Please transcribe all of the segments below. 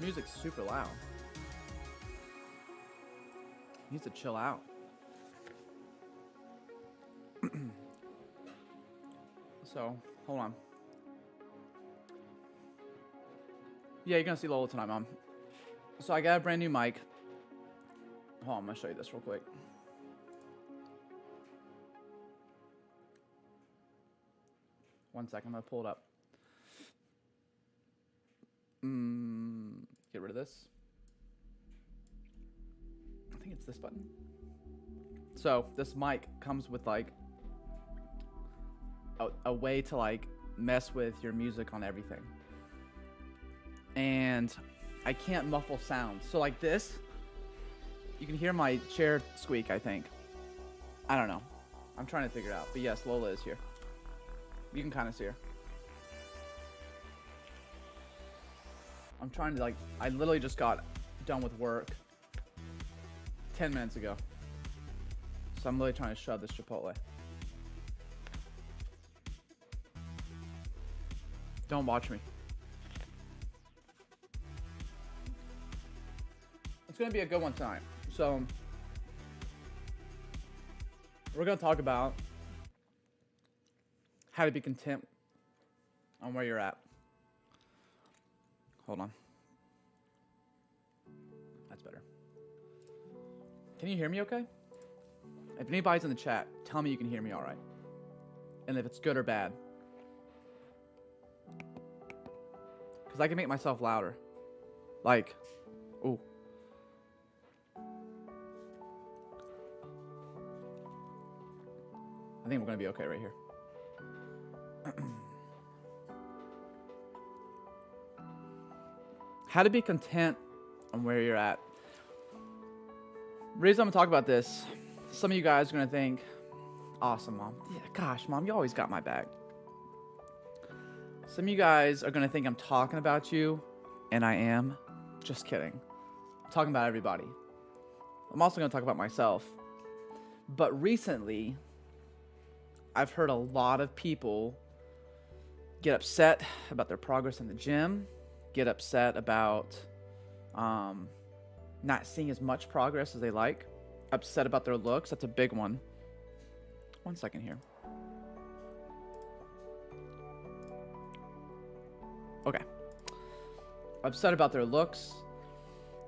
Music's super loud. He needs to chill out. So, hold on. Yeah, you're gonna see Lola tonight, Mom. So I got a brand new mic. Hold on, I'm gonna show you this real quick. One second, I'm gonna pull it up. Get rid of this. I think it's this button. So this mic comes with like a way to like mess with your music on everything. And I can't muffle sounds. So like this, you can hear my chair squeak, I think. I don't know. I'm trying to figure it out. But yes, Lola is here. You can kind of see her. I'm trying to like, I literally just got done with work 10 minutes ago. So I'm really trying to shove this Chipotle. Don't watch me. It's gonna be a good one tonight. So we're gonna talk about how to be content on where you're at. Hold on. That's better. Can you hear me okay? If anybody's in the chat, tell me you can hear me all right. And if it's good or bad. Because I can make myself louder. Like, ooh. I think we're going to be okay right here. How to be content on where you're at. The reason I'm going to talk about this, some of you guys are going to think, awesome, Mom. Yeah, gosh, Mom, you always got my back. Some of you guys are going to think I'm talking about you, and I am. Just kidding. I'm talking about everybody. I'm also going to talk about myself. But recently, I've heard a lot of people get upset about their progress in the gym, get upset about not seeing as much progress as they like, upset about their looks. That's a big one. One second here. Okay. Upset about their looks,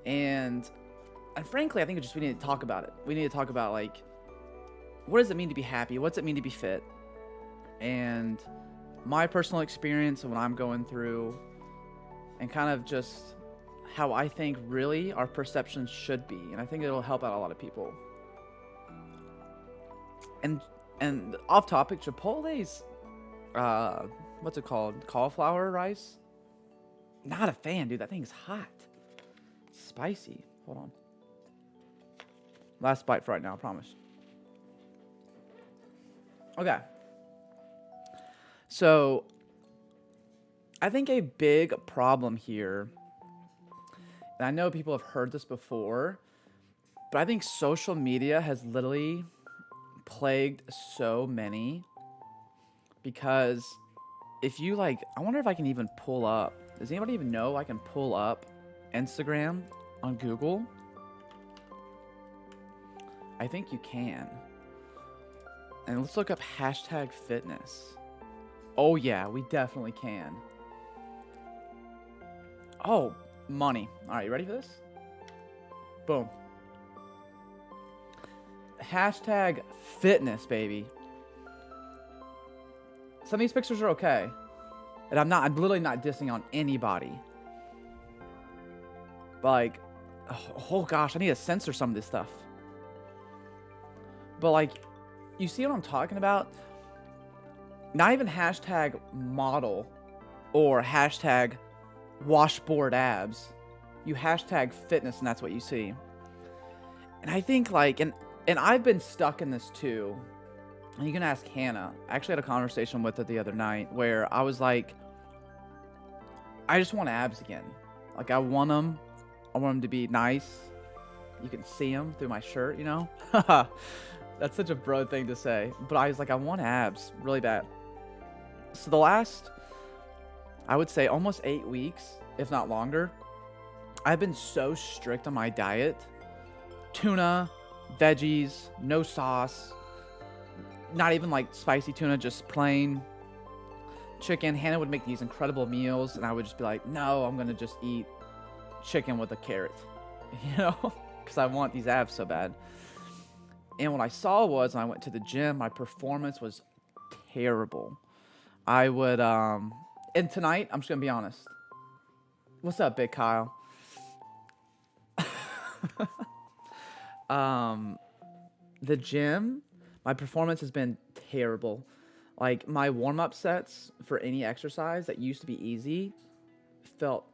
and frankly, I think we need to talk about it. We need to talk about, like, what does it mean to be happy? What's it mean to be fit? And my personal experience of what I'm going through, and kind of just how I think really our perceptions should be. And I think it'll help out a lot of people. And off topic, Chipotle's, what's it called? Cauliflower rice? Not a fan, dude. That thing's hot. It's spicy. Hold on. Last bite for right now, I promise. Okay. So, I think a big problem here, and I know people have heard this before, but I think social media has literally plagued so many, because if you like, I wonder if I can even pull up, does anybody even know I can pull up Instagram on Google? I think you can. And let's look up #fitness. Oh yeah, we definitely can. Oh, money. All right, you ready for this? Boom. #fitness, baby. Some of these pictures are okay. And I'm literally not dissing on anybody. But like, oh gosh, I need to censor some of this stuff. But like, you see what I'm talking about? Not even #model or #washboard abs. You #fitness, and that's what you see. And I think like, and I've been stuck in this too. And you can ask Hannah. I actually had a conversation with her the other night where I was like, I just want abs again. Like, I want them. I want them to be nice. You can see them through my shirt, you know? That's such a bro thing to say. But I was like, I want abs really bad. So the last, I would say almost 8 weeks, if not longer, I've been so strict on my diet. Tuna, veggies, no sauce, not even like spicy tuna, just plain chicken. Hannah would make these incredible meals, and I would just be like, no, I'm going to just eat chicken with a carrot, because I want these abs so bad. And what I saw was, when I went to the gym, my performance was terrible. I would, and tonight, I'm just going to be honest. What's up, Big Kyle? The gym, my performance has been terrible. Like, my warm-up sets for any exercise that used to be easy felt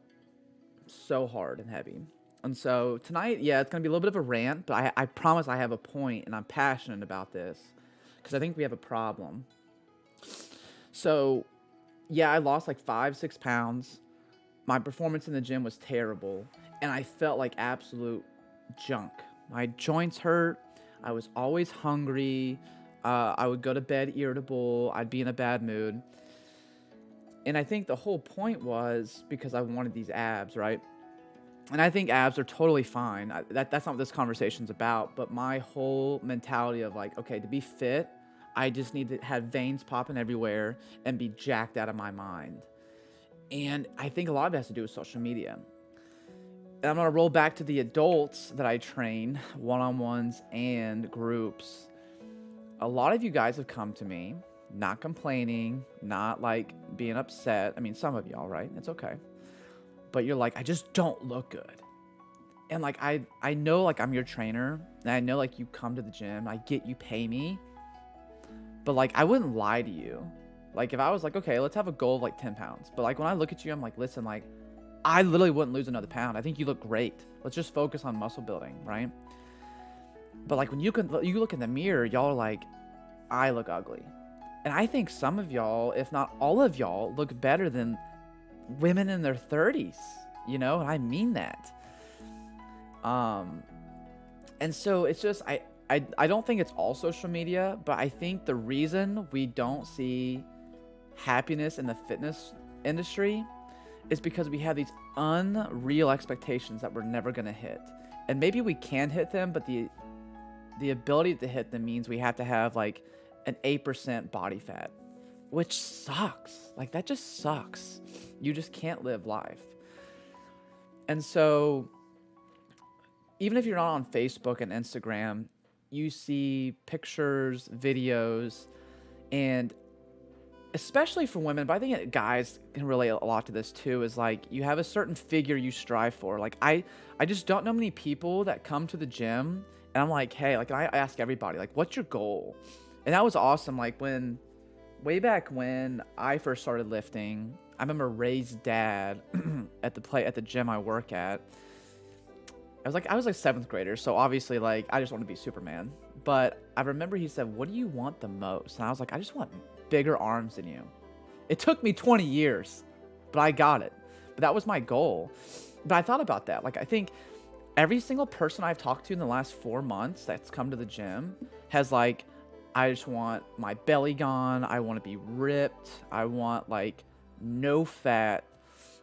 so hard and heavy. And so tonight, yeah, it's going to be a little bit of a rant, but I promise I have a point, and I'm passionate about this because I think we have a problem. So, yeah, I lost like 5-6 pounds. My performance in the gym was terrible, and I felt like absolute junk. My joints hurt. I was always hungry. I would go to bed irritable. I'd be in a bad mood. And I think the whole point was because I wanted these abs, right? And I think abs are totally fine. That's not what this conversation's about. But my whole mentality of like, okay, to be fit, I just need to have veins popping everywhere and be jacked out of my mind. And I think a lot of it has to do with social media. And I'm going to roll back to the adults that I train, one-on-ones and groups. A lot of you guys have come to me, not complaining, not like being upset. I mean, some of y'all, right? It's okay. But you're like, I just don't look good. And like, I know like I'm your trainer, and I know like you come to the gym, I get you pay me. But like, I wouldn't lie to you. Like if I was like, okay, let's have a goal of like 10 pounds. But like when I look at you, I'm like, listen, like I literally wouldn't lose another pound. I think you look great. Let's just focus on muscle building, right? But like when you look in the mirror, y'all are like, I look ugly. And I think some of y'all, if not all of y'all, look better than women in their 30s, and I mean that. And so it's just, I don't think it's all social media, but I think the reason we don't see happiness in the fitness industry is because we have these unreal expectations that we're never going to hit. And maybe we can hit them, but the ability to hit them means we have to have like an 8% body fat, which sucks. Like that just sucks. You just can't live life. And so even if you're not on Facebook and Instagram, you see pictures, videos, and especially for women, but I think guys can relate a lot to this too, is like you have a certain figure you strive for. Like I just don't know many people that come to the gym and I'm like, hey, like I ask everybody, like, what's your goal? And that was awesome. Like way back when I first started lifting, I remember Ray's dad at the gym I work at. I was like 7th grader, so obviously like I just want to be Superman. But I remember he said, what do you want the most? And I was like, I just want bigger arms than you. It took me 20 years, but I got it. But that was my goal. But I thought about that. Like I think every single person I've talked to in the last 4 months that's come to the gym has like, I just want my belly gone. I want to be ripped. I want like no fat.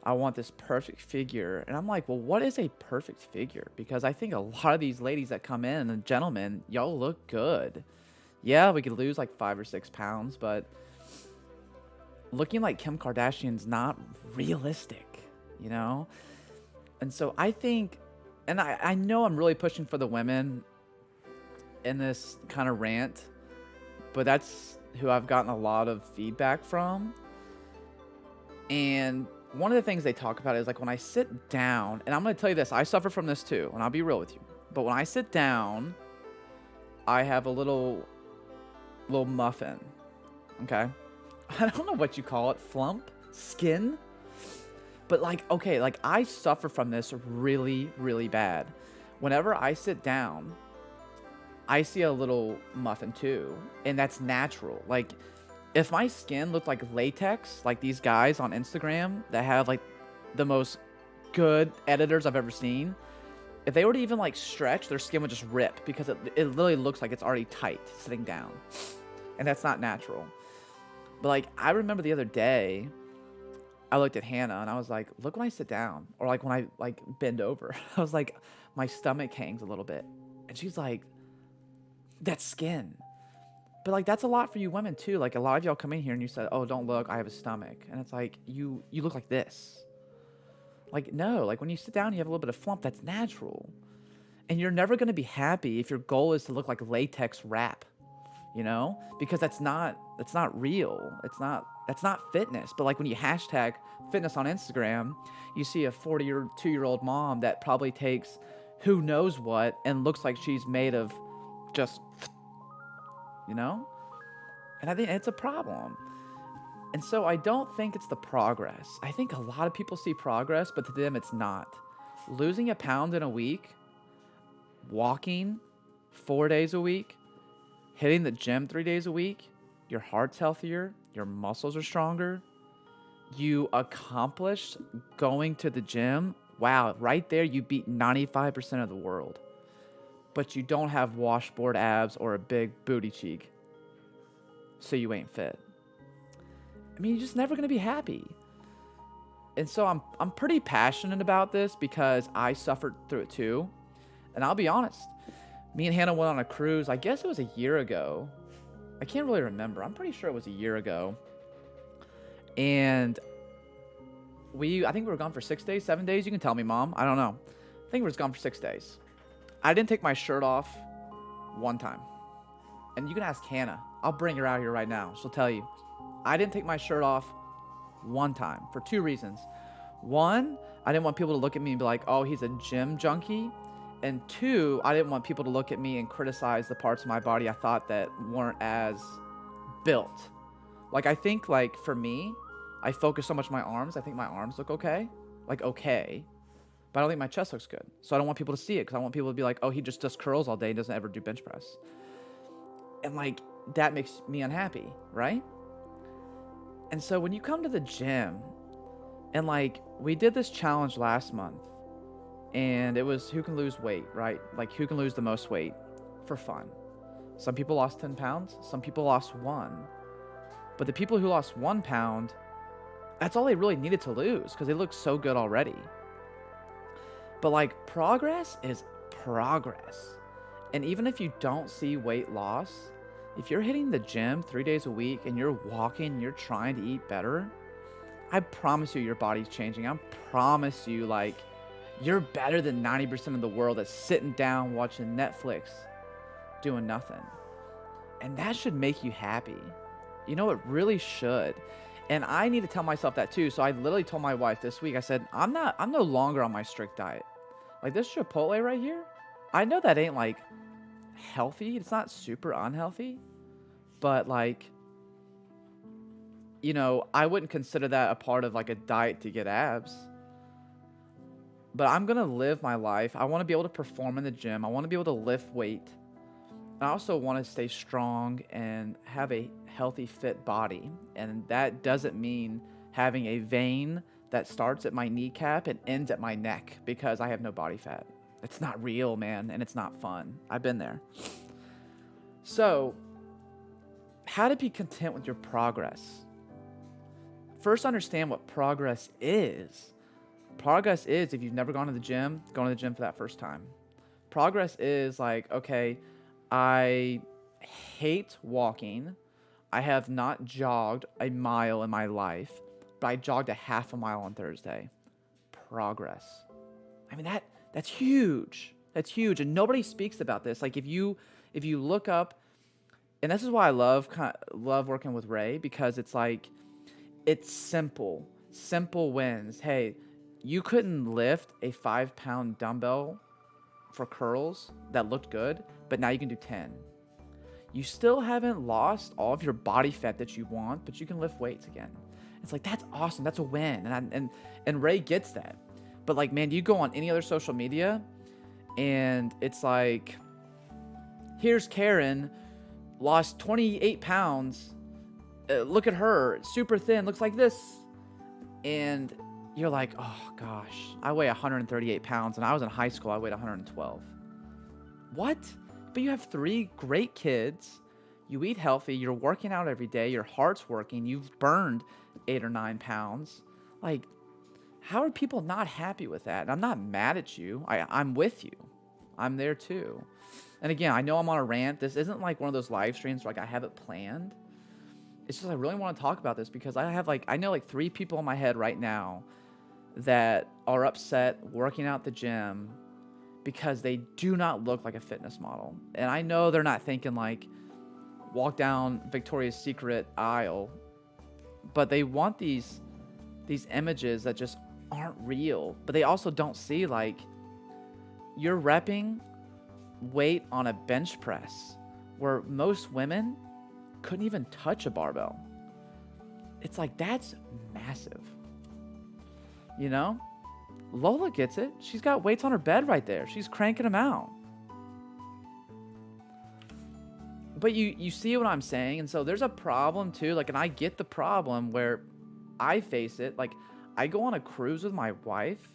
I want this perfect figure. And I'm like, well, what is a perfect figure? Because I think a lot of these ladies that come in and gentlemen, y'all look good. Yeah, we could lose like 5 or 6 pounds, but looking like Kim Kardashian's not realistic, And so I think, and I know I'm really pushing for the women in this kind of rant, but that's who I've gotten a lot of feedback from. And one of the things they talk about is like when I sit down, and I'm going to tell you this, I suffer from this too, and I'll be real with you. But when I sit down, I have a little muffin, okay? I don't know what you call it, flump, skin. But like, okay, like I suffer from this really, really bad. Whenever I sit down, I see a little muffin too, and that's natural. Like, if my skin looked like latex, like these guys on Instagram that have like the most good editors I've ever seen, if they were to even like stretch, their skin would just rip because it literally looks like it's already tight sitting down, and that's not natural. But like, I remember the other day, I looked at Hannah and I was like, look when I sit down or like when I like bend over. I was like, my stomach hangs a little bit. And she's like, that's skin. But like that's a lot for you women too. Like a lot of y'all come in here and you said, oh, don't look, I have a stomach. And it's like you look like this. Like no, like when you sit down you have a little bit of flump, that's natural. And you're never gonna be happy if your goal is to look like latex wrap, you know? Because that's not real. That's not fitness. But like when you hashtag fitness on Instagram, you see a 42-year-old mom that probably takes who knows what and looks like she's made of just, you know? And I think it's a problem. And so I don't think it's the progress. I think a lot of people see progress, but to them it's not. Losing a pound in a week, walking 4 days a week, hitting the gym 3 days a week, your heart's healthier, your muscles are stronger, you accomplished going to the gym. Wow, right there you beat 95% of the world. But you don't have washboard abs or a big booty cheek. So you ain't fit. I mean, you're just never going to be happy. And so I'm pretty passionate about this because I suffered through it too. And I'll be honest, me and Hannah went on a cruise, I guess it was a year ago. I can't really remember. I'm pretty sure it was a year ago. And I think we were gone for 6 days, 7 days. You can tell me, Mom. I don't know. I think we were gone for 6 days. I didn't take my shirt off one time. And you can ask Hannah. I'll bring her out here right now. She'll tell you. I didn't take my shirt off one time for 2 reasons. One, I didn't want people to look at me and be like, oh, he's a gym junkie. And 2, I didn't want people to look at me and criticize the parts of my body I thought that weren't as built. Like, I think, like, for me, I focus so much on my arms. I think my arms look okay. Like, okay. But I don't think my chest looks good. So I don't want people to see it because I want people to be like, oh, he just does curls all day and doesn't ever do bench press. And, like, that makes me unhappy, right? And so when you come to the gym and, like, we did this challenge last month. And it was who can lose weight, right? Like who can lose the most weight for fun. Some people lost 10 pounds. Some people lost 1. But the people who lost 1 pound, that's all they really needed to lose because they looked so good already. But like progress is progress. And even if you don't see weight loss, if you're hitting the gym 3 days a week and you're walking, you're trying to eat better, I promise you your body's changing. I promise you, like, you're better than 90% of the world that's sitting down watching Netflix doing nothing. And that should make you happy. You know, it really should. And I need to tell myself that too. So I literally told my wife this week, I said, I'm no longer on my strict diet. Like this Chipotle right here, I know that ain't like healthy. It's not super unhealthy. But like, you know, I wouldn't consider that a part of like a diet to get abs. But I'm going to live my life. I want to be able to perform in the gym. I want to be able to lift weight. I also want to stay strong and have a healthy, fit body. And that doesn't mean having a vein that starts at my kneecap and ends at my neck because I have no body fat. It's not real, man, and it's not fun. I've been there. So, how to be content with your progress? First, understand what progress is. Progress is, if you've never gone to the gym, going to the gym for that first time. Progress is like, okay, I hate walking. I have not jogged a mile in my life, but I jogged a half a mile on Thursday. Progress. I mean, that's huge. That's huge. And nobody speaks about this. Like if you look up, and this is why I love working with Ray, because it's like, it's simple wins. Hey, you couldn't lift a 5-pound dumbbell for curls that looked good, but now you can do 10. You still haven't lost all of your body fat that you want, but you can lift weights again. It's like, that's awesome. That's a win. And Ray gets that. But like, man, you go on any other social media and it's like, here's Karen, lost 28 pounds. Look at her, super thin, looks like this. And you're like, oh gosh, I weigh 138 pounds and I was in high school, I weighed 112. What? But you have 3 great kids, you eat healthy, you're working out every day, your heart's working, you've burned 8 or 9 pounds. Like, how are people not happy with that? And I'm not mad at you. I'm with you. I'm there too. And again, I know I'm on a rant. This isn't like one of those live streams where like I have it planned. It's just I really want to talk about this because I know like 3 people in my head right now that are upset working out at the gym because they do not look like a fitness model. And I know they're not thinking like walk down Victoria's Secret aisle, but they want these images that just aren't real. But they also don't see like you're repping weight on a bench press where most women couldn't even touch a barbell. It's like, that's massive. You know? Lola gets it. She's got weights on her bed right there. She's cranking them out. But you see what I'm saying? And so there's a problem too. Like, and I get the problem where I face it. Like, I go on a cruise with my wife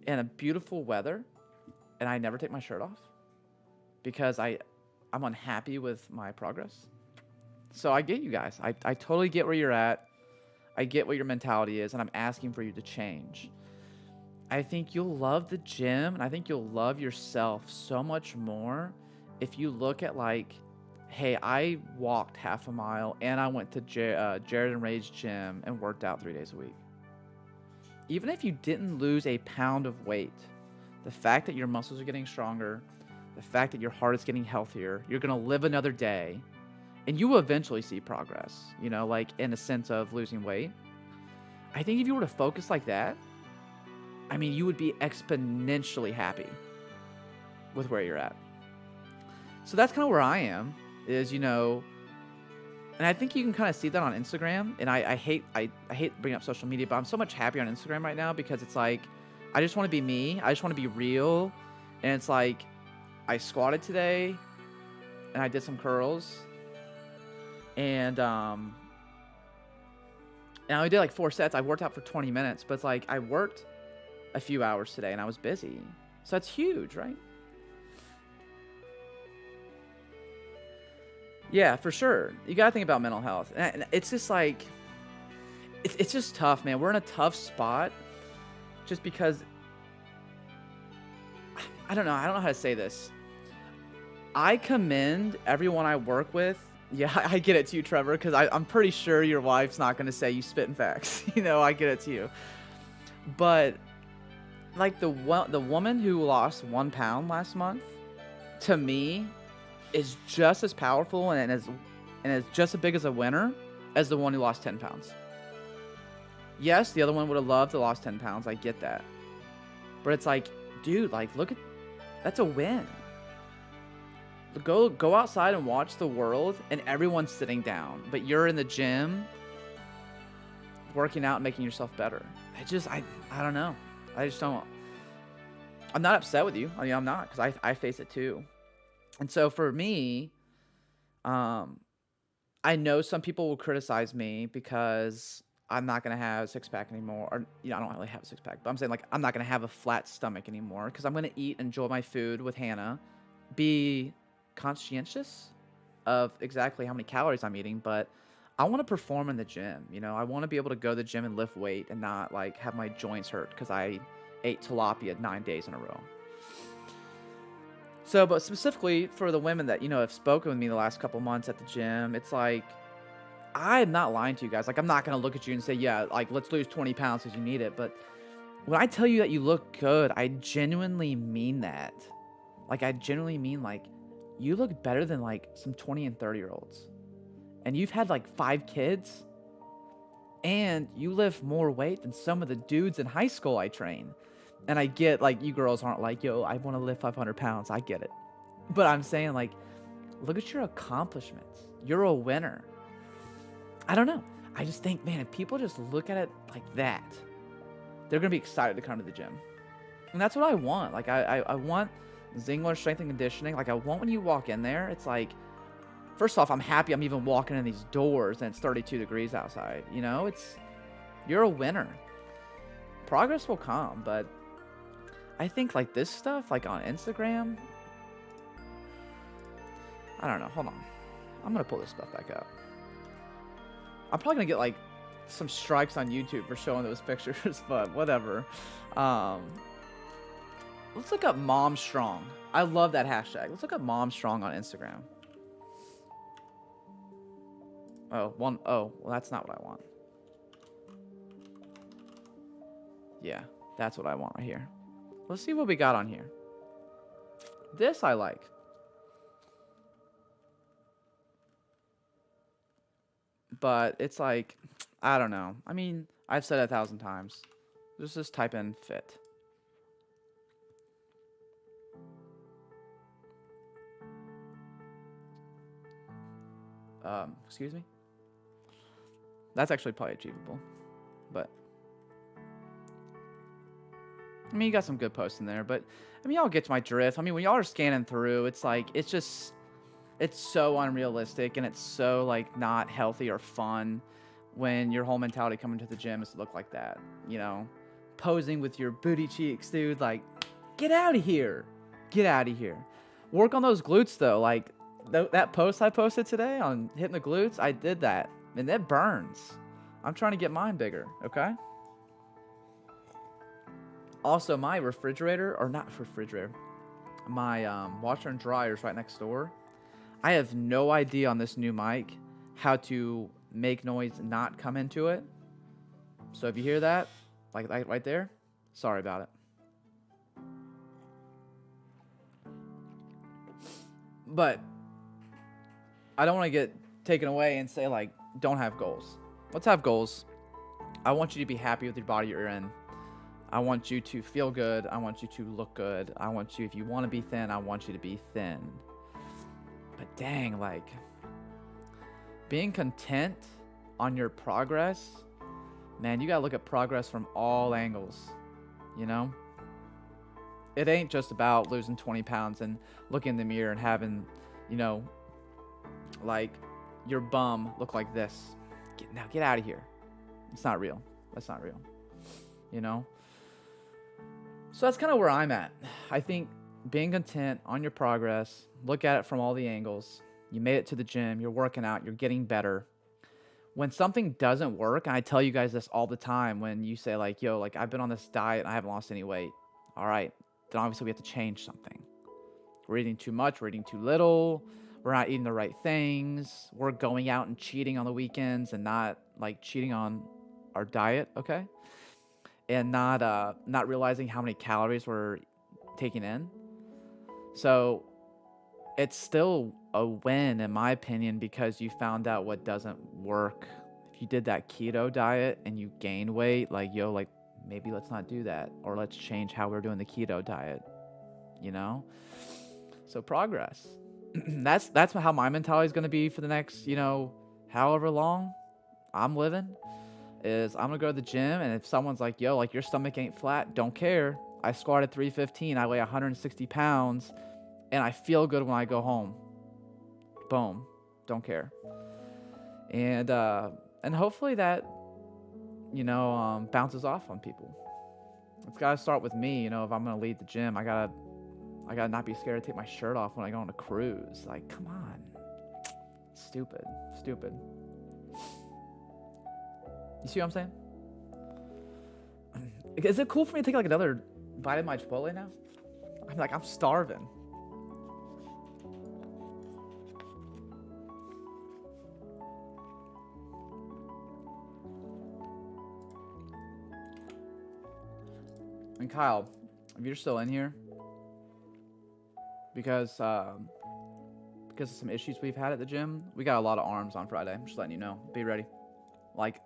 in a beautiful weather, and I never take my shirt off because I'm unhappy with my progress. So I get you guys. I totally get where you're at. I get what your mentality is, and I'm asking for you to change. I think you'll love the gym, and I think you'll love yourself so much more if you look at like, hey, I walked half a mile, and I went to Jared and Ray's gym and worked out 3 days a week. Even if you didn't lose a pound of weight, the fact that your muscles are getting stronger, the fact that your heart is getting healthier, you're going to live another day, and you will eventually see progress, you know, like in a sense of losing weight. I think if you were to focus like that, I mean, you would be exponentially happy with where you're at. So that's kind of where I am, is, you know, and I think you can kind of see that on Instagram. And I hate bringing up social media, but I'm so much happier on Instagram right now because it's like, I just want to be me. I just want to be real. And it's like, I squatted today and I did some curls. And I only did like 4 sets. I worked out for 20 minutes, but it's like I worked a few hours today and I was busy. So that's huge, right? Yeah, for sure. You got to think about mental health. And it's just like, it's just tough, man. We're in a tough spot just because, I don't know how to say this. I commend everyone I work with. Yeah, I get it to you, Trevor, because I'm pretty sure your wife's not going to say you spitting facts. You know, I get it to you. But like the woman who lost 1 pound last month, to me, is just as powerful and is just as big as a winner as the one who lost 10 pounds. Yes, the other one would have loved to lost 10 pounds. I get that. But it's like, dude, like, look at, that's a win. Go outside and watch the world and everyone's sitting down, but you're in the gym working out and making yourself better. I don't know. I just don't. I'm not upset with you. I mean, I'm not, because I face it too. And so for me, I know some people will criticize me because I'm not going to have a six-pack anymore. Or, you know, I don't really have a six-pack, but I'm saying, like, I'm not going to have a flat stomach anymore because I'm going to eat, enjoy my food with Hannah, be conscientious of exactly how many calories I'm eating, but I want to perform in the gym. You know, I want to be able to go to the gym and lift weight and not, like, have my joints hurt because I ate tilapia 9 days in a row. So, but specifically for the women that, you know, have spoken with me the last couple months at the gym, it's like, I'm not lying to you guys. Like, I'm not going to look at you and say, yeah, like, let's lose 20 pounds because you need it. But when I tell you that you look good, I genuinely mean that. Like, I genuinely mean, like, you look better than, like, some 20 and 30-year-olds. And you've had, like, 5 kids. And you lift more weight than some of the dudes in high school I train. And I get, like, you girls aren't like, yo, I want to lift 500 pounds. I get it. But I'm saying, like, look at your accomplishments. You're a winner. I don't know. I just think, man, if people just look at it like that, they're going to be excited to come to the gym. And that's what I want. Like, I want Zingler strength and conditioning. Like, I want when you walk in there, it's like, first off, I'm happy I'm even walking in these doors and it's 32 degrees outside. You know, you're a winner. Progress will come, but I think, like, this stuff, like, on Instagram, I don't know. Hold on. I'm going to pull this stuff back up. I'm probably going to get, like, some strikes on YouTube for showing those pictures, but whatever. Um, let's look up Mom Strong. I love that hashtag. Let's look up Mom Strong on Instagram. Oh, well, that's not what I want. Yeah, that's what I want right here. Let's see what we got on here. This I like. But it's like, I don't know. I mean, I've said it 1,000 times. Just type in fit. Excuse me? That's actually probably achievable. But I mean, you got some good posts in there, but I mean, y'all get to my drift. I mean, when y'all are scanning through, it's like, it's so unrealistic, and it's so like not healthy or fun when your whole mentality coming to the gym is to look like that, you know, posing with your booty cheeks, dude. Like, get out of here. Get out of here. Work on those glutes though. Like that post I posted today on hitting the glutes, I did that, and it burns. I'm trying to get mine bigger, okay? Also, my refrigerator, or not refrigerator, my washer and dryer is right next door. I have no idea on this new mic how to make noise not come into it. So if you hear that, like right there, sorry about it. But I don't want to get taken away and say, like, don't have goals. Let's have goals. I want you to be happy with your body you're in. I want you to feel good. I want you to look good. I want you, if you want to be thin, I want you to be thin. But dang, like, being content on your progress, man, you got to look at progress from all angles, you know? It ain't just about losing 20 pounds and looking in the mirror and having, you know, like, your bum look like this. Now get out of here. It's not real. That's not real, you know? So that's kind of where I'm at. I think being content on your progress, look at it from all the angles. You made it to the gym, you're working out, you're getting better. When something doesn't work, and I tell you guys this all the time, when you say like, yo, like I've been on this diet and I haven't lost any weight. All right, then obviously we have to change something. We're eating too much, we're eating too little, we're not eating the right things, we're going out and cheating on the weekends and not like cheating on our diet, okay? And not realizing how many calories we're taking in. So it's still a win, in my opinion, because you found out what doesn't work. If you did that keto diet and you gained weight, like, yo, like, maybe let's not do that. Or let's change how we're doing the keto diet, you know? So progress. That's how my mentality is going to be for the next, you know, however long I'm living. Is I'm gonna go to the gym, and if someone's like, yo, like your stomach ain't flat, don't care. I squatted 315, I weigh 160 pounds, and I feel good when I go home. Boom. Don't care. And hopefully that, you know, bounces off on people. It's gotta start with me, you know. If I'm gonna lead the gym, I gotta not be scared to take my shirt off when I go on a cruise. Like, come on. Stupid. You see what I'm saying? Is it cool for me to take like another bite of my Chipotle now? I'm starving. And Kyle, if you're still in here, because of some issues we've had at the gym, we got a lot of arms on Friday. I'm just letting you know. Be ready. Like,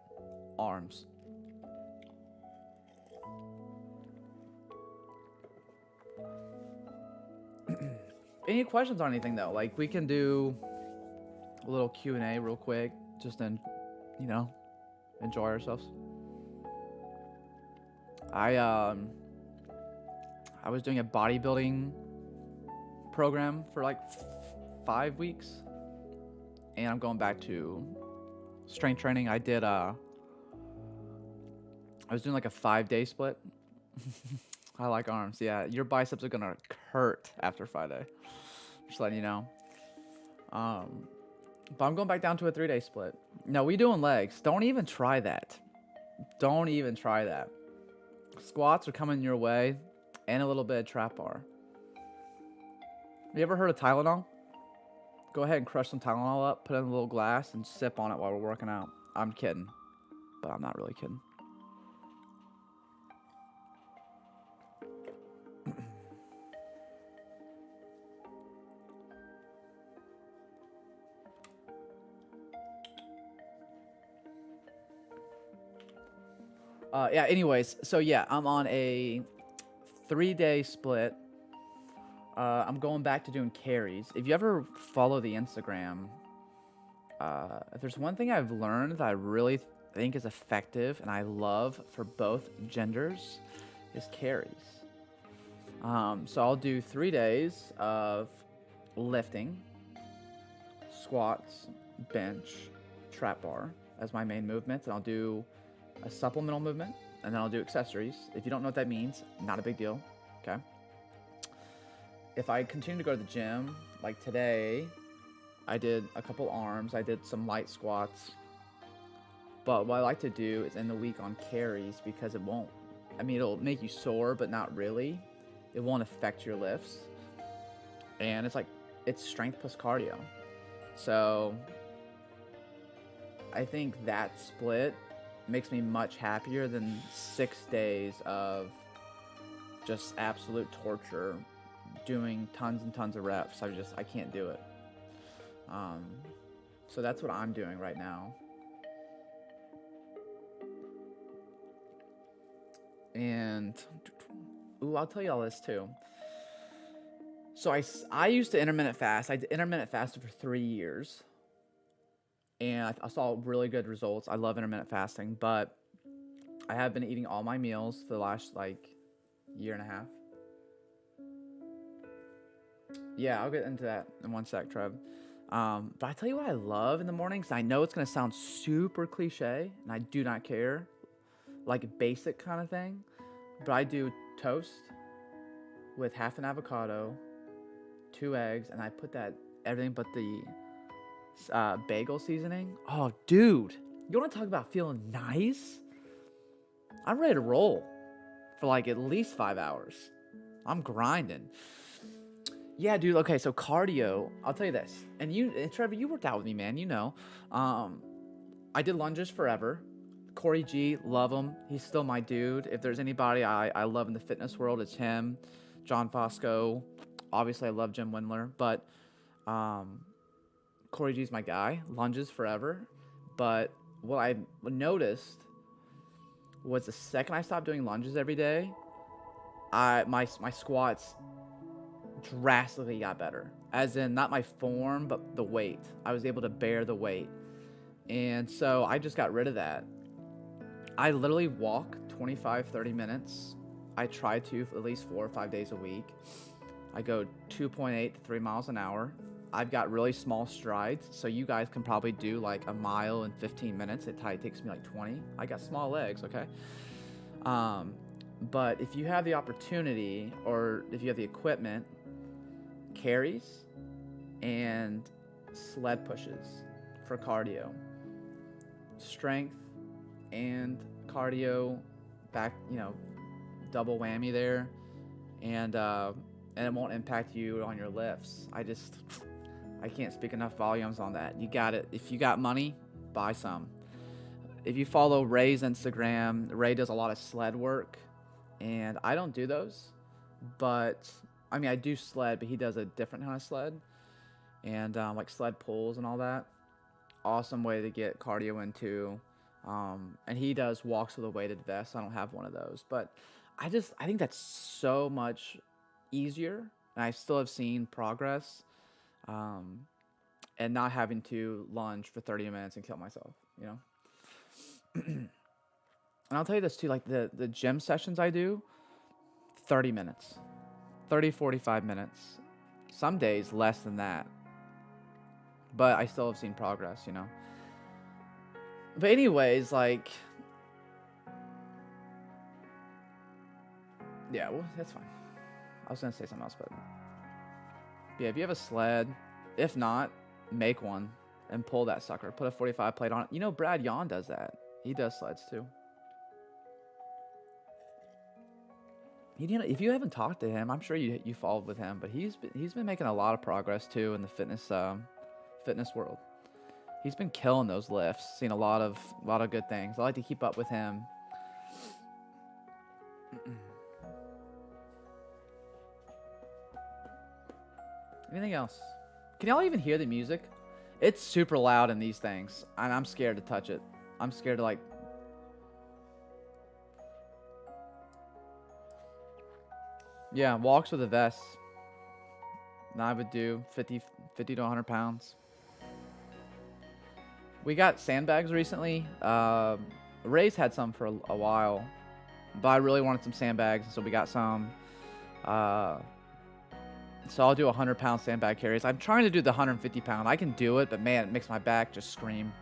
arms. Any questions on anything though? Like, we can do a little Q&A real quick, just then, you know, enjoy ourselves. I was doing a bodybuilding program for like 5 weeks, and I'm going back to strength training. I was doing like a 5-day split. I like arms. Yeah, your biceps are gonna hurt after Friday. Just letting you know. But I'm going back down to a 3-day split. No, we doing legs. Don't even try that. Don't even try that. Squats are coming your way, and a little bit of trap bar. You ever heard of Tylenol? Go ahead and crush some Tylenol up, put it in a little glass, and sip on it while we're working out. I'm kidding, but I'm not really kidding. Yeah, anyways, so yeah, I'm on a 3-day split. I'm going back to doing carries. If you ever follow the Instagram, if there's one thing I've learned that I really think is effective and I love for both genders is carries. So I'll do 3 days of lifting, squats, bench, trap bar as my main movements, and I'll do a supplemental movement, and then I'll do accessories. If you don't know what that means, not a big deal, okay? If I continue to go to the gym, like today, I did a couple arms, I did some light squats, but what I like to do is end the week on carries because it'll make you sore, but not really. It won't affect your lifts, and it's strength plus cardio. So I think that split makes me much happier than 6 days of just absolute torture doing tons and tons of reps. I can't do it. So that's what I'm doing right now. And I'll tell you all this too. So I used to intermittent fast. I intermittent fasted for 3 years. And I saw really good results. I love intermittent fasting, but I have been eating all my meals for the last year and a half. Yeah, I'll get into that in one sec, Trev. But I tell you what I love in the mornings. I know it's gonna sound super cliche, and I do not care, like a basic kind of thing. But I do toast with half an avocado, 2 eggs, and I put that everything but the bagel seasoning. Oh, dude, you want to talk about feeling nice? I'm ready to roll for at least 5 hours. I'm grinding. Yeah, dude. Okay, so cardio. I'll tell you this, and Trevor, you worked out with me, man. You know, I did lunges forever. Corey G, love him. He's still my dude. If there's anybody I love in the fitness world, it's him. John Fosco. Obviously, I love Jim Windler, but Corey G's my guy. Lunges forever. But what I noticed was the second I stopped doing lunges every day, my squats drastically got better. As in, not my form, but the weight. I was able to bear the weight. And so I just got rid of that. I literally walk 25, 30 minutes. I try to at least 4 or 5 days a week. I go 2.8 to 3 miles an hour. I've got really small strides, so you guys can probably do a mile in 15 minutes. It probably takes me 20. I got small legs, okay? But if you have the opportunity, or if you have the equipment, carries and sled pushes for cardio. Strength and cardio back, double whammy there. And it won't impact you on your lifts. I can't speak enough volumes on that. You got it. If you got money, buy some. If you follow Ray's Instagram, Ray does a lot of sled work, and I don't do those, but I do sled, but he does a different kind of sled, and sled pulls and all that. Awesome way to get cardio into, and he does walks with a weighted vest. I don't have one of those, but I think that's so much easier, and I still have seen progress, and not having to lunge for 30 minutes and kill myself, And I'll tell you this too, the gym sessions I do, 30 minutes, 30, 45 minutes, some days less than that, but I still have seen progress, But anyways, yeah, well, that's fine. I was going to say something else, but yeah, if you have a sled, if not, make one and pull that sucker. Put a 45 plate on it. You know, Brad Yon does that. He does sleds too. If you haven't talked to him, I'm sure you followed with him, but he's been making a lot of progress too in the fitness world. He's been killing those lifts. Seen a lot of good things. I like to keep up with him. Anything else? Can y'all even hear the music? It's super loud in these things, and I'm scared to touch it. I'm scared to like. Yeah, walks with a vest. And I would do 50 to 100 pounds. We got sandbags recently. Ray's had some for a while, but I really wanted some sandbags, so we got some. So I'll do 100-pound sandbag carries. I'm trying to do the 150-pound. I can do it, but man, it makes my back just scream.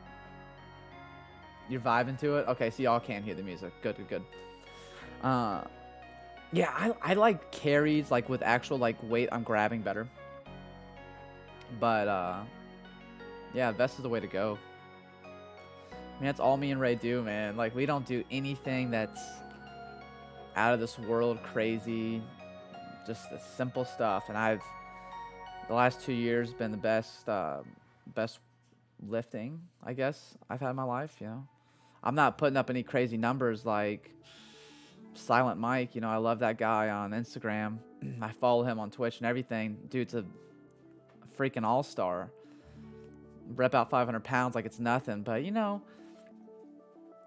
You're vibing to it? Okay, so y'all can't hear the music. Good. Yeah, I like carries like with actual like weight I'm grabbing better. But yeah, vest is the way to go. I mean, that's all me and Ray do, man. Like, we don't do anything that's out of this world crazy. Just the simple stuff. And the last 2 years been the best lifting, I guess, I've had in my life, you know. I'm not putting up any crazy numbers like Silent Mike. You know, I love that guy on Instagram. I follow him on Twitch and everything. Dude's a freaking all-star. Rep out 500 pounds like it's nothing. But, you know,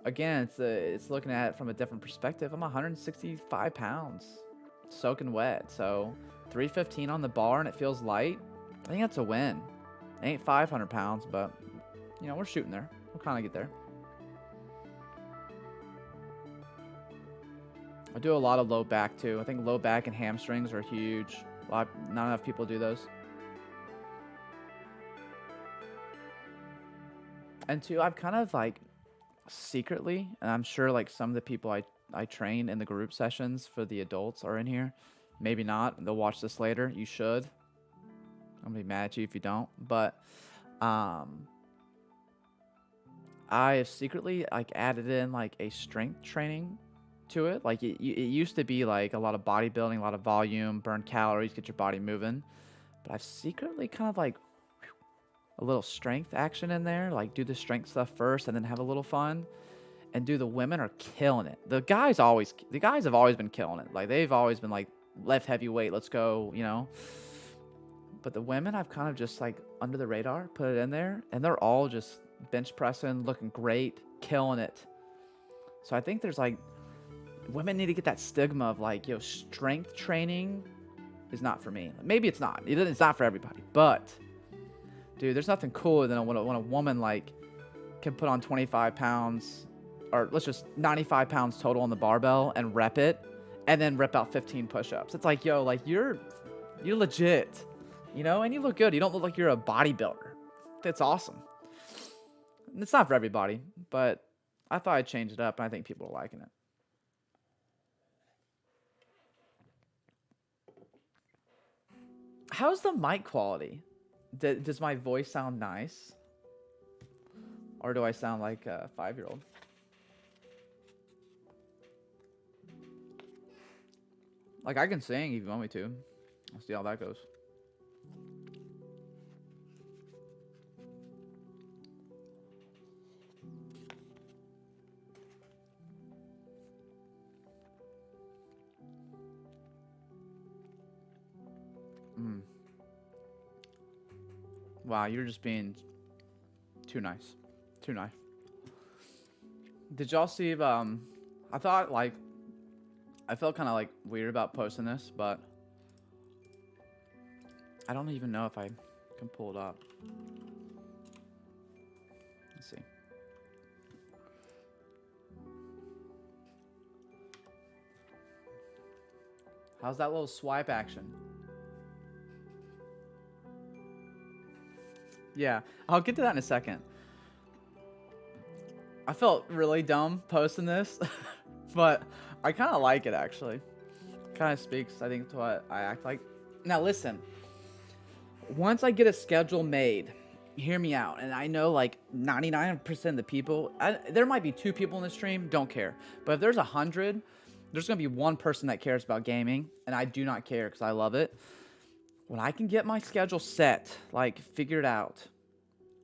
again, it's looking at it from a different perspective. I'm 165 pounds, soaking wet. So 315 on the bar and it feels light. I think that's a win. It ain't 500 pounds, but, you know, we're shooting there. We'll kind of get there. I do a lot of low back too. I think low back and hamstrings are huge. Not enough people do those. And two, I've kind of like secretly, and I'm sure like some of the people I train in the group sessions for the adults are in here. Maybe not. They'll watch this later. You should. I'm gonna be mad at you if you don't. But I have secretly like added in like a strength training to it. Like it used to be like a lot of bodybuilding, a lot of volume, burn calories, get your body moving. But I've secretly kind of like a little strength action in there. Like do the strength stuff first and then have a little fun. And the women are killing it. The guys have always been killing it. Like they've always been like, lift heavy weight, let's go, you know. But the women, I've kind of just like under the radar, put it in there, and they're all just bench pressing, looking great, killing it. So I think there's like, women need to get that stigma of like, yo, strength training is not for me. Maybe it's not. It's not for everybody. But, dude, there's nothing cooler than when a woman like can put on 25 pounds, or let's just 95 pounds total on the barbell and rep it, and then rep out 15 push-ups. It's like, yo, like you're legit, you know, and you look good. You don't look like you're a bodybuilder. That's awesome. It's not for everybody, but I thought I'd change it up, and I think people are liking it. How's the mic quality? Does my voice sound nice? Or do I sound like a 5-year-old? Like, I can sing if you want me to. I'll see how that goes. Wow, you're just being too nice. Too nice. Did y'all see, I thought, like, I felt kind of, like, weird about posting this, but I don't even know if I can pull it up. Let's see. How's that little swipe action? Yeah, I'll get to that in a second. I felt really dumb posting this, but I kind of like it, actually. Kind of speaks, I think, to what I act like. Now, listen. Once I get a schedule made hear me out. And I know like 99% of the people, there might be 2 people in the stream, don't care. But if there's 100, there's going to be 1 person that cares about gaming. And I do not care because I love it. When I can get my schedule set, like figured out,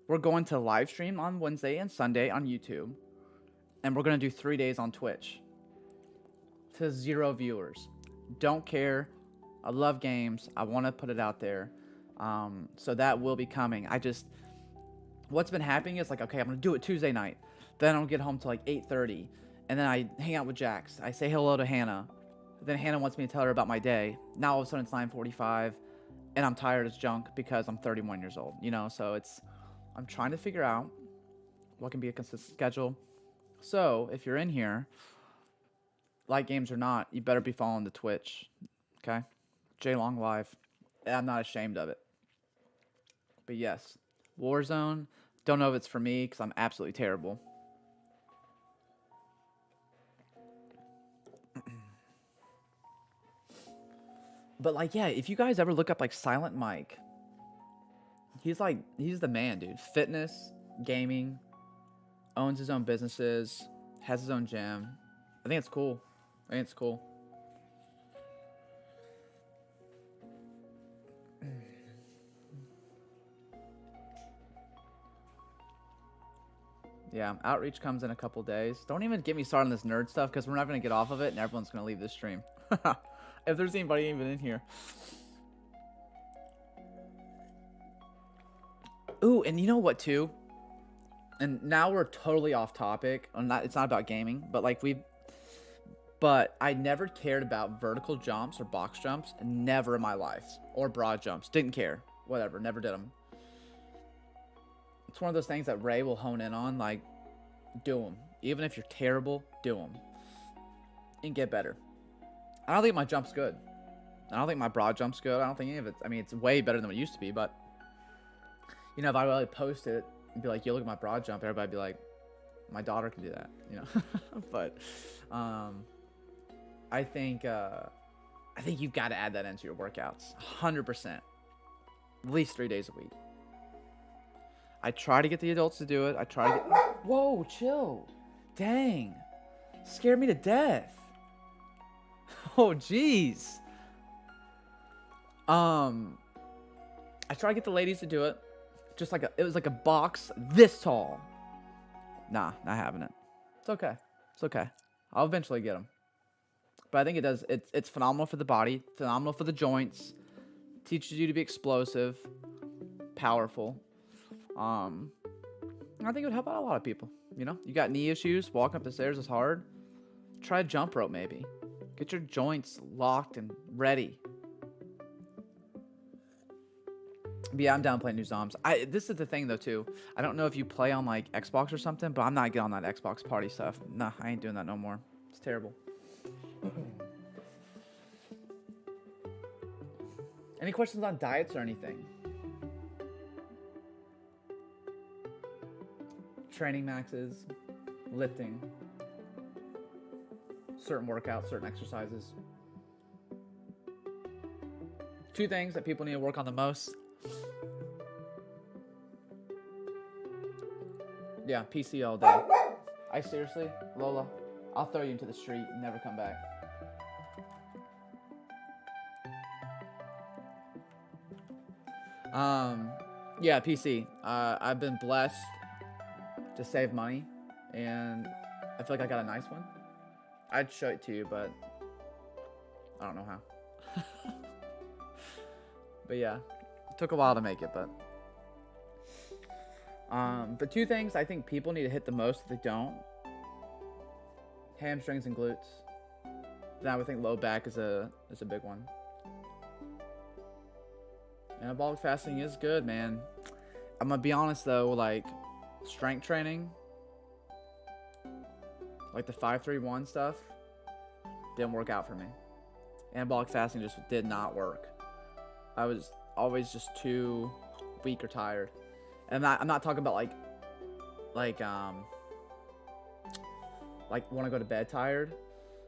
we're going to live stream on Wednesday and Sunday on YouTube. And we're going to do 3 days on Twitch. To 0 viewers. Don't care. I love games. I want to put it out there. So that will be coming. What's been happening is like, okay, I'm going to do it Tuesday night. Then I don't get home till like 8:30. And then I hang out with Jax. I say hello to Hannah. Then Hannah wants me to tell her about my day. Now all of a sudden it's 9:45 and I'm tired as junk because I'm 31 years old, you know? So I'm trying to figure out what can be a consistent schedule. So if you're in here, like games or not, you better be following the Twitch, okay? J-Long Live. And I'm not ashamed of it. But yes, Warzone. Don't know if it's for me because I'm absolutely terrible. But like, yeah, if you guys ever look up like Silent Mike, he's the man, dude. Fitness, gaming, owns his own businesses, has his own gym. I think it's cool. Yeah, outreach comes in a couple days. Don't even get me started on this nerd stuff because we're not going to get off of it and everyone's going to leave this stream. If there's anybody even in here. Ooh, and you know what too? And now we're totally off topic. It's not about gaming, but like but I never cared about vertical jumps or box jumps. Never in my life. Or broad jumps. Didn't care. Whatever. Never did them. It's one of those things that Ray will hone in on. Like, do them. Even if you're terrible, do them. And get better. I don't think my jump's good. I don't think my broad jump's good. I don't think any of it. I mean, it's way better than what it used to be. But, you know, if I really post it and be like, yo, look at my broad jump, everybody would be like, my daughter can do that, you know. But I think you've got to add that into your workouts, 100%, at least 3 days a week. I try to get the adults to do it. Whoa, chill, dang, scared me to death. Oh, jeez. I try to get the ladies to do it. Just like it was like a box this tall. Nah, not having it. It's okay. It's okay. I'll eventually get them. But I think it does. It's phenomenal for the body. Phenomenal for the joints. Teaches you to be explosive, powerful. I think it would help out a lot of people. You know, you got knee issues. Walking up the stairs is hard. Try a jump rope maybe. Get your joints locked and ready. But yeah, I'm down playing new Zoms. This is the thing though too. I don't know if you play on like Xbox or something, but I'm not getting on that Xbox party stuff. Nah, I ain't doing that no more. It's terrible. Any questions on diets or anything? Training maxes, lifting, certain workouts, certain exercises. 2 things that people need to work on the most. Yeah, PC all day. Seriously, Lola, I'll throw you into the street and never come back. Yeah, PC. I've been blessed to save money, and I feel like I got a nice one. I'd show it to you, but I don't know how. But yeah, it took a while to make it, but 2 things I think people need to hit the most if they don't. Hamstrings and glutes. Then I would think low back is a big one. Anabolic fasting is good, man. I'm gonna be honest though, like strength training, like the 5-3-1 stuff, didn't work out for me. Anabolic fasting just did not work. I was always just too weak or tired. And I'm not talking about like want to go to bed tired.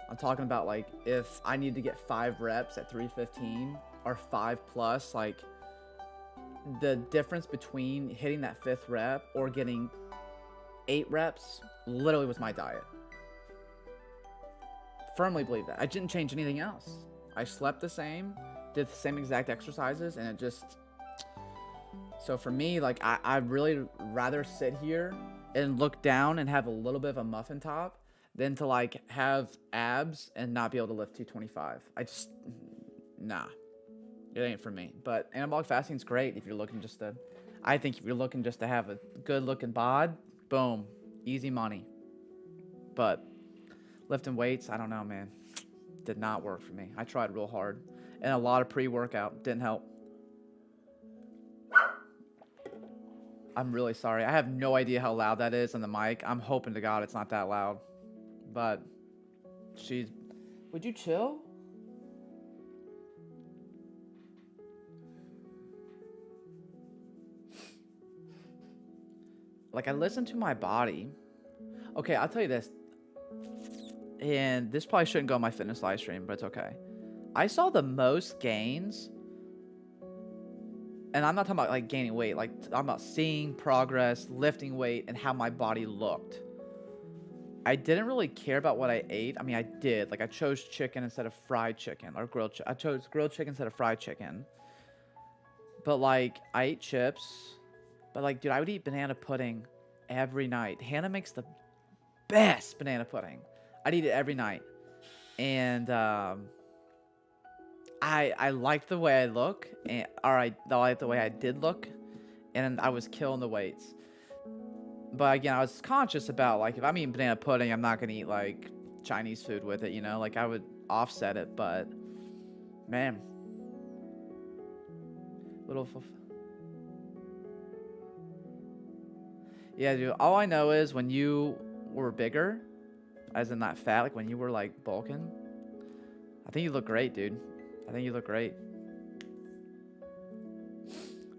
I'm talking about like if I need to get 5 reps at 315 or 5 plus, like the difference between hitting that 5th rep or getting 8 reps literally was my diet. Firmly believe that. I didn't change anything else. I slept the same, did the same exact exercises, and it just... So for me, like, I'd really rather sit here and look down and have a little bit of a muffin top than to, like, have abs and not be able to lift 225. I just... Nah. It ain't for me. But anabolic fasting is great if you're looking just to... I think if you're looking just to have a good-looking bod, boom. Easy money. But lifting weights, I don't know, man. Did not work for me. I tried real hard. And a lot of pre-workout. Didn't help. I'm really sorry. I have no idea how loud that is on the mic. I'm hoping to God it's not that loud. But she's... Would you chill? Like, I listen to my body. Okay, I'll tell you this. And this probably shouldn't go on my fitness live stream, but it's okay. I saw the most gains. And I'm not talking about, like, gaining weight. Like, I'm about seeing progress, lifting weight, and how my body looked. I didn't really care about what I ate. I mean, I did. Like, I chose chicken instead of fried chicken. Or grilled chicken. I chose grilled chicken instead of fried chicken. But, like, I ate chips. But, like, dude, I would eat banana pudding every night. Hannah makes the best banana pudding. I'd eat it every night. And I liked the way I look. I liked the way I did look. And I was killing the weights. But, again, I was conscious about, like, if I'm eating banana pudding, I'm not going to eat, like, Chinese food with it, you know? Like, I would offset it, but, man. Yeah, dude, all I know is when you were bigger, as in not fat, like when you were, like, bulking, I think you look great, dude. I think you look great.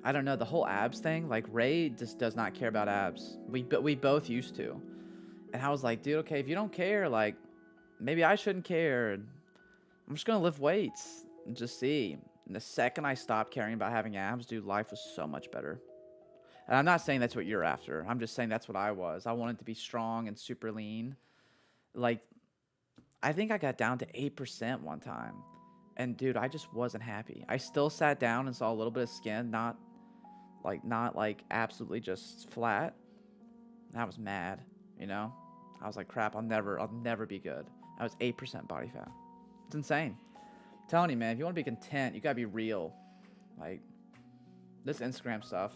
I don't know, the whole abs thing, like, Ray just does not care about abs. We both used to. And I was like, dude, okay, if you don't care, like, maybe I shouldn't care. I'm just going to lift weights and just see. And the second I stopped caring about having abs, dude, life was so much better. And I'm not saying that's what you're after. I'm just saying that's what I was. I wanted to be strong and super lean. Like, I think I got down to 8% one time. And, dude, I just wasn't happy. I still sat down and saw a little bit of skin, not like absolutely just flat. And I was mad, you know? I was like, crap, I'll never be good. I was 8% body fat. It's insane. I'm telling you, man, if you want to be content, you got to be real. Like, this Instagram stuff,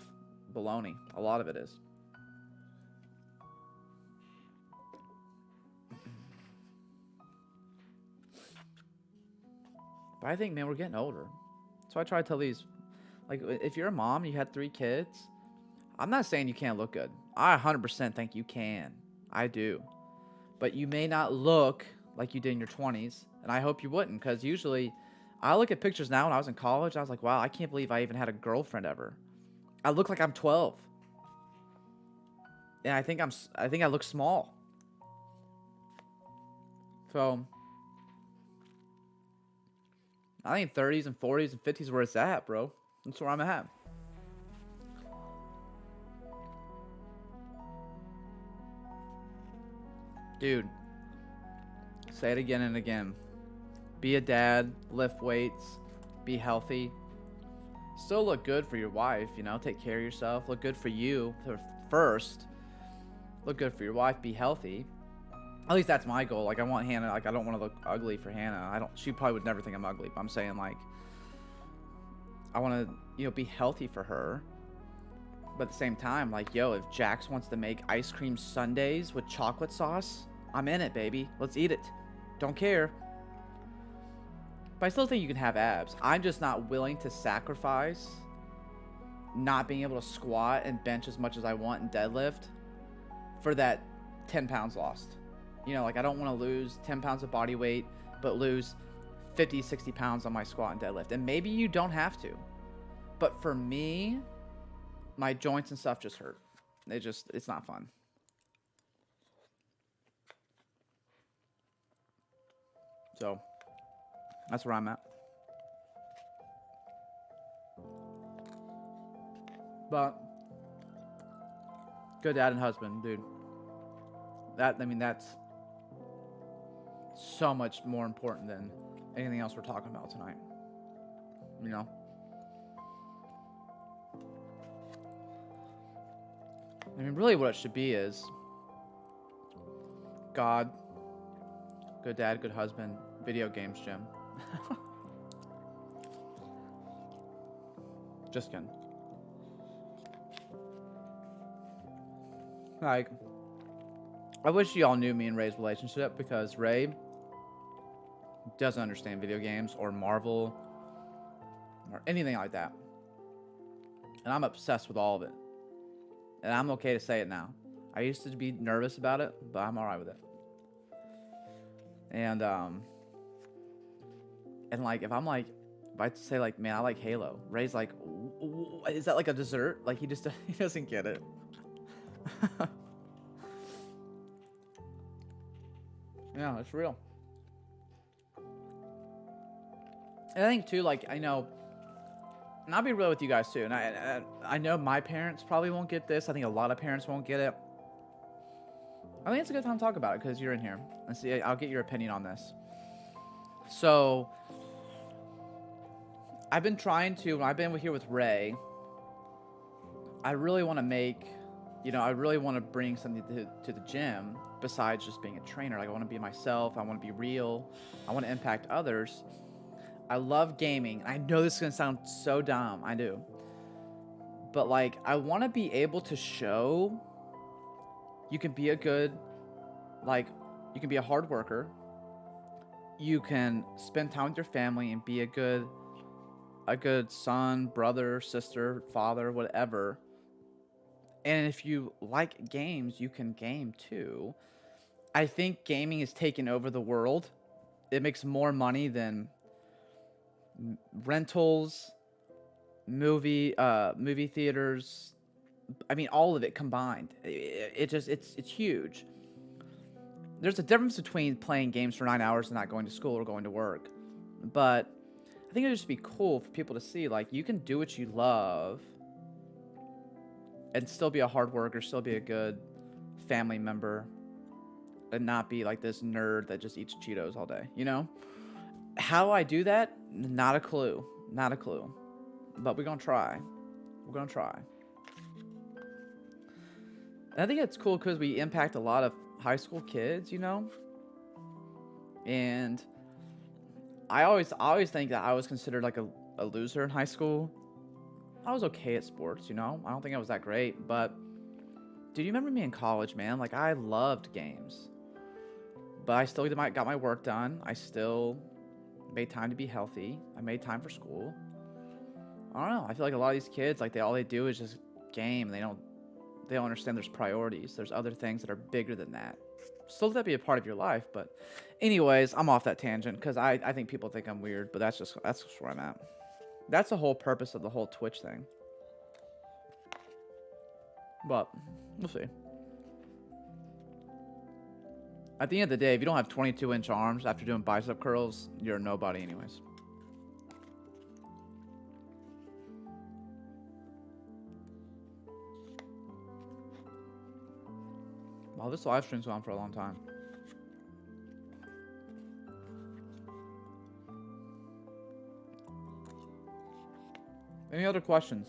baloney. A lot of it is. But I think, man, we're getting older. So I try to tell these, like, if you're a mom, you had 3 kids, I'm not saying you can't look good. I 100% think you can. I do. But you may not look like you did in your 20s, and I hope you wouldn't, because usually I look at pictures now when I was in college, I was like, wow, I can't believe I even had a girlfriend ever. I look like I'm 12. And I think I look small. So I think 30s and 40s and 50s where it's at, bro. That's where I'm at. Dude, say it again and again. Be a dad, lift weights, be healthy. Still look good for your wife, you know, take care of yourself. Look good for you first. Look good for your wife, be healthy. At least that's my goal. Like, I want Hannah, like, I don't want to look ugly for Hannah. She probably would never think I'm ugly, but I'm saying, like, I want to, you know, be healthy for her. But at the same time, like, yo, if Jax wants to make ice cream sundaes with chocolate sauce, I'm in it, baby. Let's eat it. Don't care. But I still think you can have abs. I'm just not willing to sacrifice not being able to squat and bench as much as I want and deadlift for that 10 pounds lost. You know, like, I don't want to lose 10 pounds of body weight, but lose 50, 60 pounds on my squat and deadlift. And maybe you don't have to. But for me, my joints and stuff just hurt. It's not fun. So, that's where I'm at. But good dad and husband, dude. That's so much more important than anything else we're talking about tonight. You know? I mean, really what it should be is God, good dad, good husband, video games, Jim. Just kidding. Like, I wish y'all knew me and Ray's relationship, because Ray doesn't understand video games or Marvel or anything like that. And I'm obsessed with all of it. And I'm okay to say it now. I used to be nervous about it, but I'm alright with it. And like, if I say like, man, I like Halo, Ray's like, is that like a dessert? Like, he doesn't get it. Yeah, it's real. And I think too, like, I know, and I'll be real with you guys too, and I know my parents probably won't get this. I think a lot of parents won't get it. I think it's a good time to talk about it because you're in here. And see, I'll get your opinion on this. So, I've been trying to, when I've been here with Ray, I really want to make, I really want to bring something to the gym besides just being a trainer. Like, I want to be myself. I want to be real. I want to impact others. I love gaming. I know this is going to sound so dumb. I do. But, like, I want to be able to show you can be a good, like, you can be a hard worker. You can spend time with your family and be a good son, brother, sister, father, whatever. And if you like games, you can game too. I think gaming is taking over the world. It makes more money than rentals, movie theaters. I mean, all of it combined. It's huge. There's a difference between playing games for 9 hours and not going to school or going to work. But I think it would just be cool for people to see, like, you can do what you love and still be a hard worker, still be a good family member, and not be like this nerd that just eats Cheetos all day, How I do that? Not a clue. Not a clue. But we're going to try. We're going to try. And I think it's cool because we impact a lot of high school kids, And I always think that I was considered like a loser in high school. I was okay at sports, I don't think I was that great, but dude, you remember me in college, man? Like, I loved games, but I still got my work done. I still made time to be healthy. I made time for school. I don't know. I feel like a lot of these kids, like, all they do is just game. They don't understand there's priorities. There's other things that are bigger than that. Still let that be a part of your life, but anyways, I'm off that tangent because I think people think I'm weird, but that's just where I'm at. That's the whole purpose of the whole Twitch thing. But we'll see. At the end of the day, if you don't have 22-inch arms after doing bicep curls, you're a nobody anyways. Wow, this live stream's gone for a long time. Any other questions?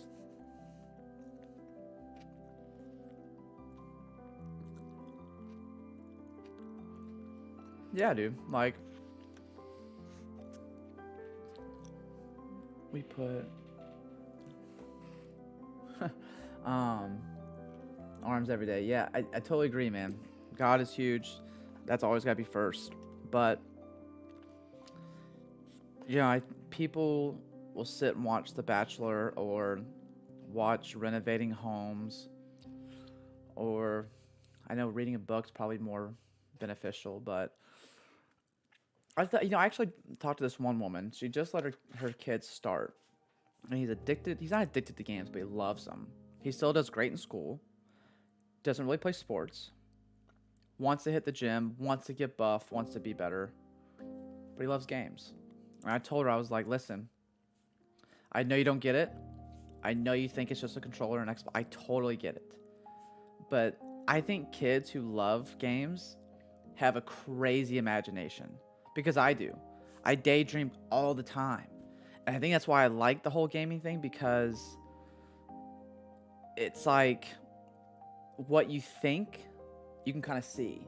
Yeah, dude. Like, we put arms every day. Yeah, I totally agree, man. God is huge. That's always got to be first. But people will sit and watch The Bachelor or watch renovating homes, or I know reading a book's probably more beneficial, but I actually talked to this one woman. She just let her kids start, and he's addicted. He's not addicted to games, but he loves them. He still does great in school, doesn't really play sports, wants to hit the gym, wants to get buff, wants to be better, but he loves games. And I told her, I was like, listen, I know you don't get it. I know you think it's just a controller and Xbox. I totally get it. But I think kids who love games have a crazy imagination, because I do. I daydream all the time. And I think that's why I like the whole gaming thing, because it's like what you think, you can kind of see.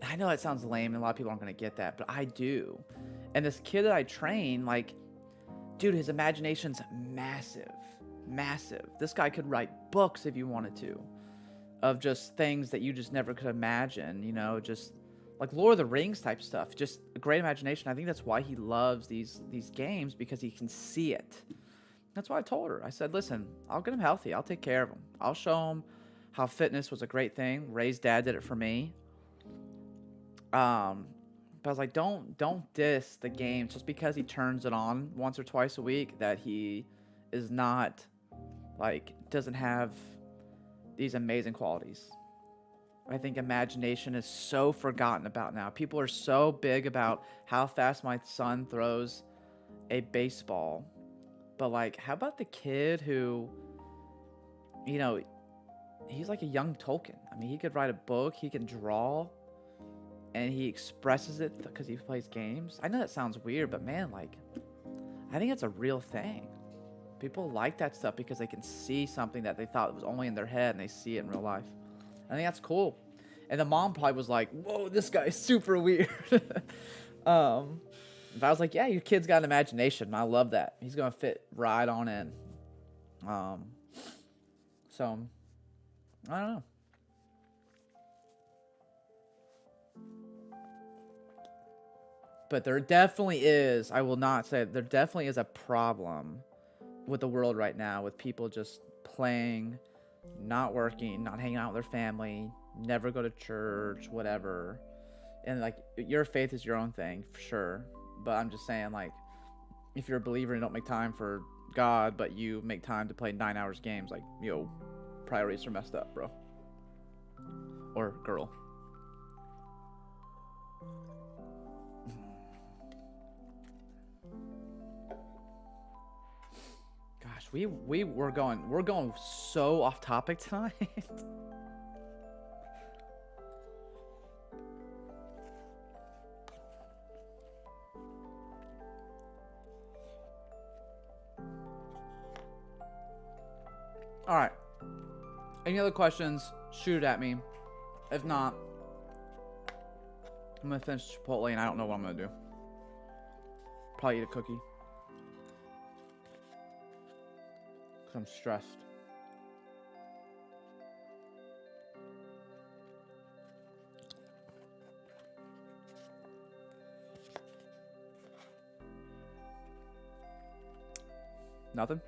I know that sounds lame and a lot of people aren't going to get that, but I do. And this kid that I train, like, dude, his imagination's massive. Massive. This guy could write books if you wanted to, of just things that you just never could imagine, you know, just like Lord of the Rings type stuff. Just a great imagination. I think that's why he loves these games, because he can see it. That's why I told her. I said, listen, I'll get him healthy. I'll take care of him. I'll show him how fitness was a great thing. Ray's dad did it for me. But I was like, don't diss the game just because he turns it on once or twice a week, that he is not, like, doesn't have these amazing qualities. I think imagination is so forgotten about now. People are so big about how fast my son throws a baseball. But, like, how about the kid who, you know, he's like a young Tolkien. I mean, he could write a book, he can draw, and he expresses it because he plays games. I know that sounds weird, but man, like, I think it's a real thing. People like that stuff because they can see something that they thought was only in their head, and they see it in real life. I think that's cool. And the mom probably was like, whoa, this guy's super weird. But I was like, yeah, your kid's got an imagination. I love that. He's going to fit right on in. So, I don't know. But there definitely is, I will not say, there definitely is a problem with the world right now, with people just playing, not working, not hanging out with their family, never go to church, whatever. And, like, your faith is your own thing, for sure. But I'm just saying, like, if you're a believer and don't make time for God, but you make time to play 9 hours games, like, yo, priorities are messed up, bro. Or girl. Gosh, we're going so off topic tonight. All right. Any other questions? Shoot it at me. If not, I'm gonna finish Chipotle, and I don't know what I'm gonna do. Probably eat a cookie. Cause I'm stressed. Nothing?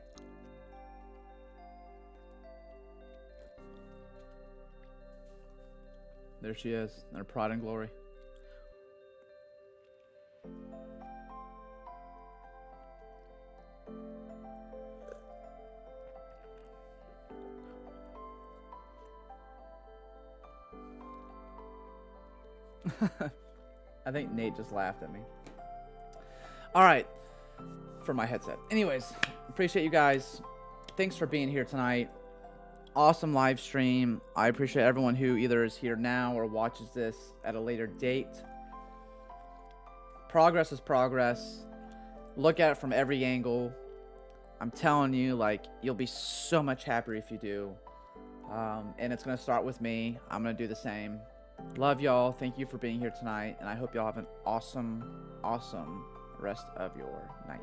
There she is, in her pride and glory. I think Nate just laughed at me. All right, for my headset. Anyways, appreciate you guys. Thanks for being here tonight. Awesome live stream. I appreciate everyone who either is here now or watches this at a later date. Progress is progress. Look at it from every angle. I'm telling you, like, you'll be so much happier if you do. And it's going to start with me. I'm going to do the same. Love y'all. Thank you for being here tonight. And I hope y'all have an awesome, awesome rest of your night.